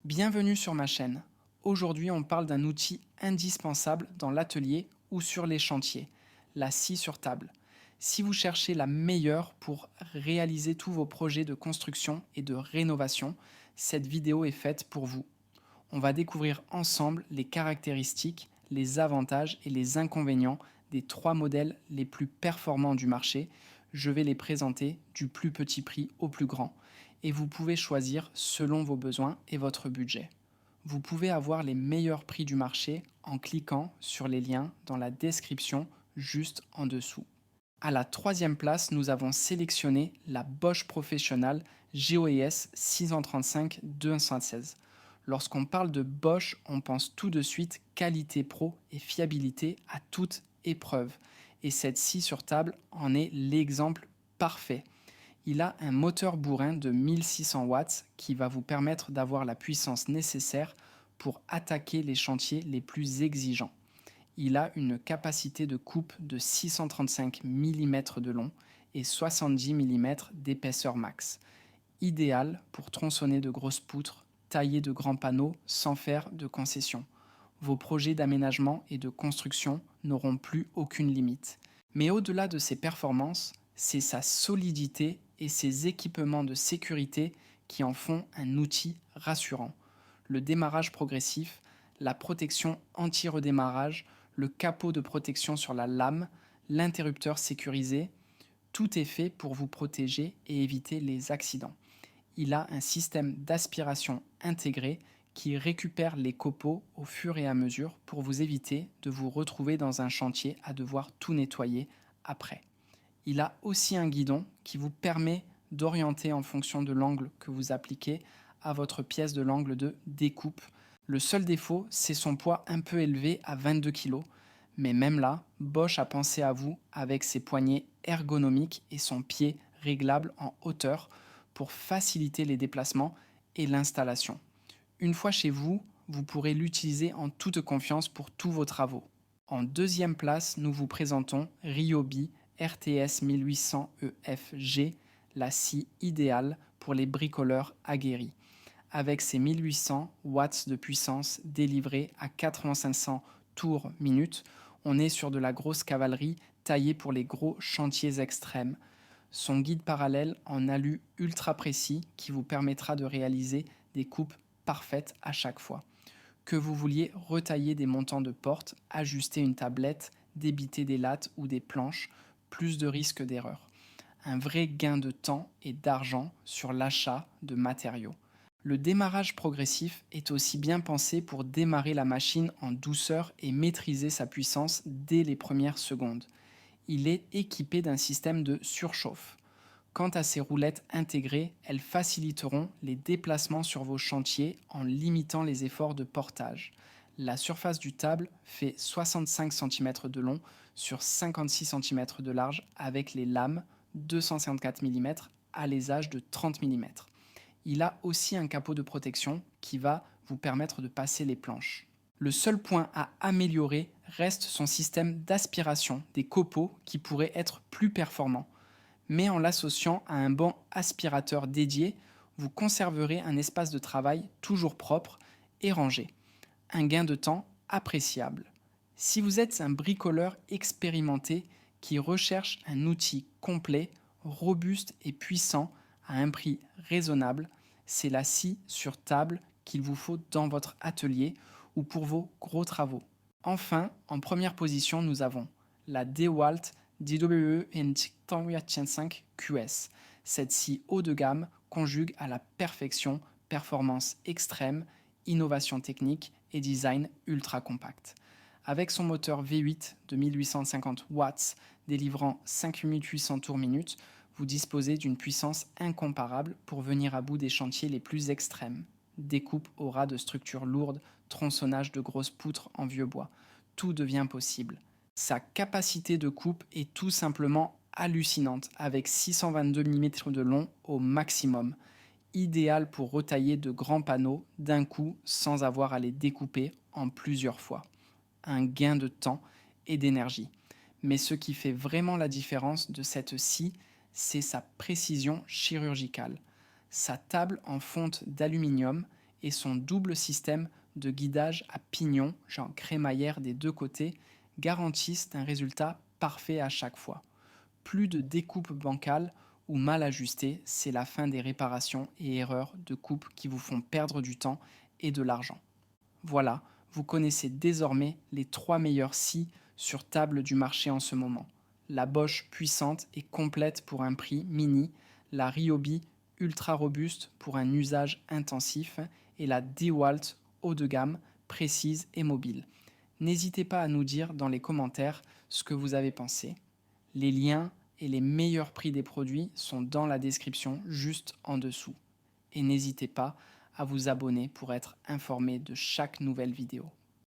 Bienvenue sur ma chaîne. Aujourd'hui, on parle d'un outil indispensable dans l'atelier ou sur les chantiers, la scie sur table. Si vous cherchez la meilleure pour réaliser tous vos projets de construction et de rénovation, cette vidéo est faite pour vous. On va découvrir ensemble les caractéristiques, les avantages et les inconvénients des trois modèles les plus performants du marché. Je vais les présenter du plus petit prix au plus grand et vous pouvez choisir selon vos besoins et votre budget. Vous pouvez avoir les meilleurs prix du marché en cliquant sur les liens dans la description juste en dessous. À la troisième place, nous avons sélectionné la Bosch Professional GOES 635-216. Lorsqu'on parle de Bosch, on pense tout de suite qualité pro et fiabilité à toute épreuve. Et cette scie sur table en est l'exemple parfait. Il a un moteur bourrin de 1600 watts qui va vous permettre d'avoir la puissance nécessaire pour attaquer les chantiers les plus exigeants. Il a une capacité de coupe de 635 mm de long et 70 mm d'épaisseur max, idéal pour tronçonner de grosses poutres, tailler de grands panneaux sans faire de concessions. Vos projets d'aménagement et de construction n'auront plus aucune limite. Mais au-delà de ses performances, c'est sa solidité et ses équipements de sécurité qui en font un outil rassurant. Le démarrage progressif, la protection anti-redémarrage, le capot de protection sur la lame, l'interrupteur sécurisé, tout est fait pour vous protéger et éviter les accidents. Il a un système d'aspiration intégré qui récupère les copeaux au fur et à mesure pour vous éviter de vous retrouver dans un chantier à devoir tout nettoyer après. Il a aussi un guidon qui vous permet d'orienter en fonction de l'angle que vous appliquez à votre pièce de l'angle de découpe. Le seul défaut, c'est son poids un peu élevé à 22 kg. Mais même là, Bosch a pensé à vous avec ses poignées ergonomiques et son pied réglable en hauteur pour faciliter les déplacements et l'installation. Une fois chez vous, vous pourrez l'utiliser en toute confiance pour tous vos travaux. En deuxième place, nous vous présentons Ryobi RTS 1800 EFG, la scie idéale pour les bricoleurs aguerris. Avec ses 1800 watts de puissance délivrée à 8500 tours minute, on est sur de la grosse cavalerie taillée pour les gros chantiers extrêmes. Son guide parallèle en alu ultra précis qui vous permettra de réaliser des coupes parfaites à chaque fois. Que vous vouliez retailler des montants de porte, ajuster une tablette, débiter des lattes ou des planches, plus de risques d'erreur. Un vrai gain de temps et d'argent sur l'achat de matériaux. Le démarrage progressif est aussi bien pensé pour démarrer la machine en douceur et maîtriser sa puissance dès les premières secondes. Il est équipé d'un système de surchauffe. Quant à ces roulettes intégrées, elles faciliteront les déplacements sur vos chantiers en limitant les efforts de portage. La surface du table fait 65 cm de long sur 56 cm de large avec les lames 254 mm à l'ésage de 30 mm. Il a aussi un capot de protection qui va vous permettre de passer les planches. Le seul point à améliorer reste son système d'aspiration des copeaux qui pourrait être plus performant. Mais en l'associant à un banc aspirateur dédié, vous conserverez un espace de travail toujours propre et rangé. Un gain de temps appréciable. Si vous êtes un bricoleur expérimenté qui recherche un outil complet, robuste et puissant à un prix raisonnable, c'est la scie sur table qu'il vous faut dans votre atelier ou pour vos gros travaux. Enfin, en première position, nous avons la DeWalt DWE NT5 QS. Cette scie haut de gamme conjugue à la perfection performance extrême, innovation technique et design ultra compact. Avec son moteur V8 de 1850 watts délivrant 5800 tours minute, vous disposez d'une puissance incomparable pour venir à bout des chantiers les plus extrêmes. Découpe au ras de structures lourdes, tronçonnage de grosses poutres en vieux bois. Tout devient possible. Sa capacité de coupe est tout simplement hallucinante, avec 622 mm de long au maximum. Idéal pour retailler de grands panneaux d'un coup sans avoir à les découper en plusieurs fois. Un gain de temps et d'énergie. Mais ce qui fait vraiment la différence de cette scie, c'est sa précision chirurgicale. Sa table en fonte d'aluminium et son double système de guidage à pignon, genre crémaillère des deux côtés, garantissent un résultat parfait à chaque fois. Plus de découpe bancale ou mal ajustée, c'est la fin des réparations et erreurs de coupe qui vous font perdre du temps et de l'argent. Voilà, vous connaissez désormais les 3 meilleures scies sur table du marché en ce moment. La Bosch puissante et complète pour un prix mini, la Ryobi ultra robuste pour un usage intensif et la DeWalt haut de gamme, précise et mobile. N'hésitez pas à nous dire dans les commentaires ce que vous avez pensé. Les liens et les meilleurs prix des produits sont dans la description juste en dessous. Et n'hésitez pas à vous abonner pour être informé de chaque nouvelle vidéo.